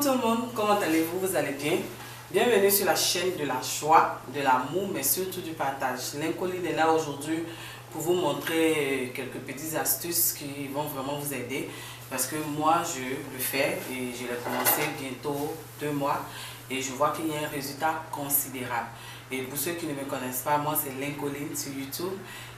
tout le monde, comment allez-vous? Vous allez bien? Bienvenue sur la chaîne de la joie, de l'amour, mais surtout du partage. Lincoln est là aujourd'hui pour vous montrer quelques petites astuces qui vont vraiment vous aider. Parce que moi, je le fais et je l'ai commencé bientôt 2 mois et je vois qu'il y a un résultat considérable. Et pour ceux qui ne me connaissent pas, moi c'est Lincoln sur YouTube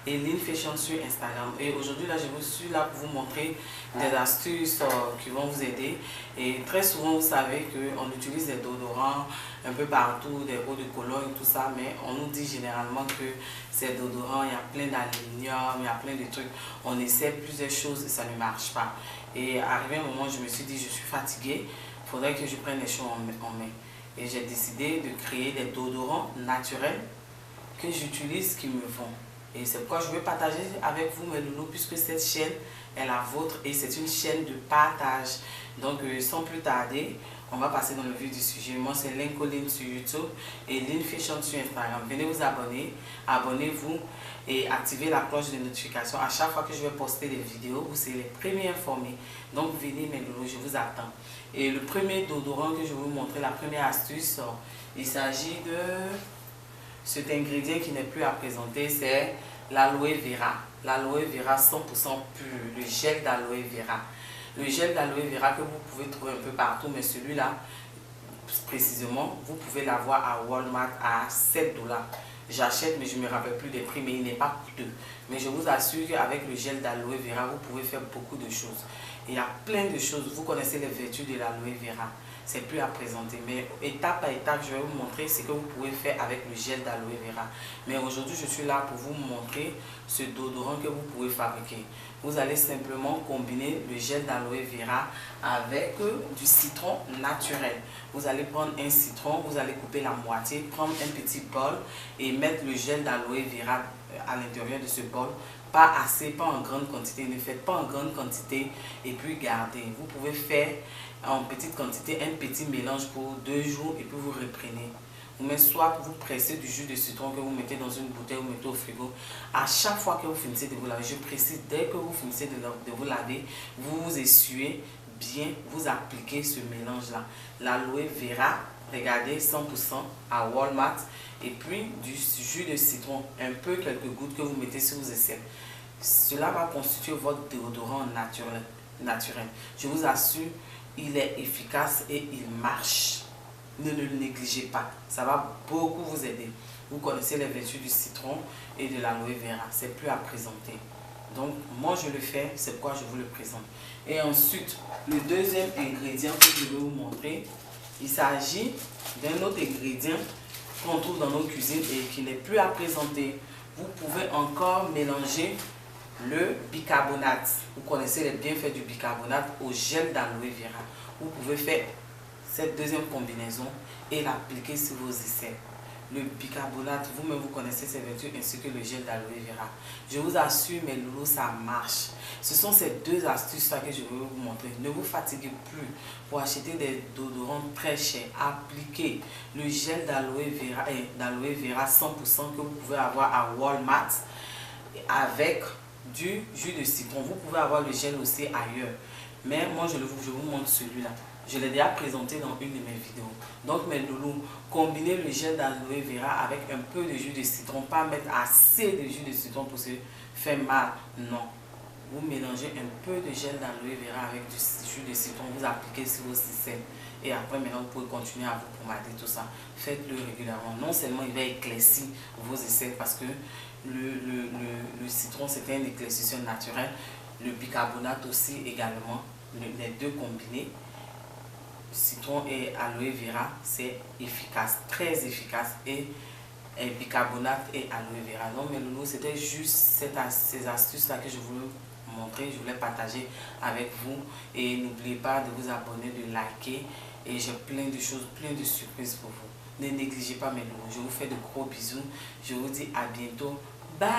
et Lynn Fashion sur Instagram. Et aujourd'hui là, je suis là pour vous montrer des astuces qui vont vous aider. Et très souvent, vous savez qu'on utilise des déodorants un peu partout, des eaux de cologne, tout ça, mais on nous dit généralement que ces déodorants, il y a plein d'aluminium, il y a plein de trucs. On essaie plusieurs choses et ça ne marche pas. Et arrivé un moment, je me suis dit, je suis fatiguée, il faudrait que je prenne les choses en main. Et j'ai décidé de créer des déodorants naturels que j'utilise, qui me vont. Et c'est pourquoi je veux partager avec vous mes loulous, puisque cette chaîne est la vôtre et c'est une chaîne de partage. Donc sans plus tarder, on va passer dans le vif du sujet. Moi c'est Lincoln sur YouTube et Lynn Fashion sur Instagram. Venez vous abonner, abonnez-vous et activez la cloche de notification. À chaque fois que je vais poster des vidéos, vous serez les premiers informés. Donc venez mes loulous, je vous attends. Et le premier déodorant que je vais vous montrer, la première astuce, il s'agit de cet ingrédient qui n'est plus à présenter, c'est l'aloe vera. L'aloe vera 100% pur, le gel d'aloe vera. Le gel d'aloe vera que vous pouvez trouver un peu partout, mais celui-là, précisément, vous pouvez l'avoir à Walmart à 7 $. J'achète, mais je ne me rappelle plus des prix, mais il n'est pas coûteux. Mais je vous assure qu'avec le gel d'aloe vera, vous pouvez faire beaucoup de choses. Il y a plein de choses. Vous connaissez les vertus de l'aloe vera. C'est plus à présenter. Mais étape par étape, je vais vous montrer ce que vous pouvez faire avec le gel d'aloe vera. Mais aujourd'hui, je suis là pour vous montrer ce déodorant que vous pouvez fabriquer. Vous allez simplement combiner le gel d'aloe vera avec du citron naturel. Vous allez prendre un citron, vous allez couper la moitié, prendre un petit bol et mettre le gel d'aloe vera à l'intérieur de ce bol. Pas assez, pas en grande quantité, ne faites pas en grande quantité et puis gardez. Vous pouvez faire en petite quantité un petit mélange pour 2 jours et puis vous reprenez. Vous mettez soit vous pressez du jus de citron que vous mettez dans une bouteille, vous mettez au frigo. À chaque fois que vous finissez de vous laver, je précise, dès que vous finissez de vous laver, vous vous essuyez bien, vous appliquez ce mélange là. L'aloe vera, regardez, 100% à Walmart. Et puis du jus de citron, un peu, quelques gouttes que vous mettez sur vos aisselles. Cela va constituer votre déodorant naturel. Je vous assure, il est efficace et il marche. Ne le négligez pas. Ça va beaucoup vous aider. Vous connaissez les vertus du citron et de l'aloe vera. C'est plus à présenter. Donc, moi, je le fais. C'est pourquoi je vous le présente. Et ensuite, le deuxième ingrédient que je vais vous montrer, il s'agit d'un autre ingrédient qu'on trouve dans nos cuisines et qui n'est plus à présenter. Vous pouvez encore mélanger le bicarbonate. Vous connaissez les bienfaits du bicarbonate au gel d'aloe vera. Vous pouvez faire cette deuxième combinaison et l'appliquer sur vos aisselles. Le bicarbonate, vous-même vous connaissez ses vertus ainsi que le gel d'aloe vera. Je vous assure mes loulous, ça marche. Ce sont ces deux astuces là que je vais vous montrer. Ne vous fatiguez plus pour acheter des déodorants très chers. Appliquez le gel d'aloe vera 100% que vous pouvez avoir à Walmart avec du jus de citron. Vous pouvez avoir le gel aussi ailleurs. Mais moi je vous montre celui-là. Je l'ai déjà présenté dans une de mes vidéos. Donc mes loulous, combinez le gel d'aloe vera avec un peu de jus de citron. Pas mettre assez de jus de citron pour se faire mal. Non. Vous mélangez un peu de gel d'aloe vera avec du jus de citron. Vous appliquez sur vos aisselles. Et après maintenant vous pouvez continuer à vous pomader tout ça. Faites-le régulièrement. Non seulement il va éclaircir vos aisselles parce que le citron c'est un éclaircisseur naturel. Le bicarbonate aussi également. Les deux combinés. Citron et aloe vera, c'est efficace, très efficace. Et bicarbonate et aloe vera. Donc mes loulous, c'était juste ces astuces là que je voulais montrer, je voulais partager avec vous. Et n'oubliez pas de vous abonner, de liker. Et j'ai plein de choses, plein de surprises pour vous. Ne négligez pas mes loulous. Je vous fais de gros bisous. Je vous dis à bientôt. Bye.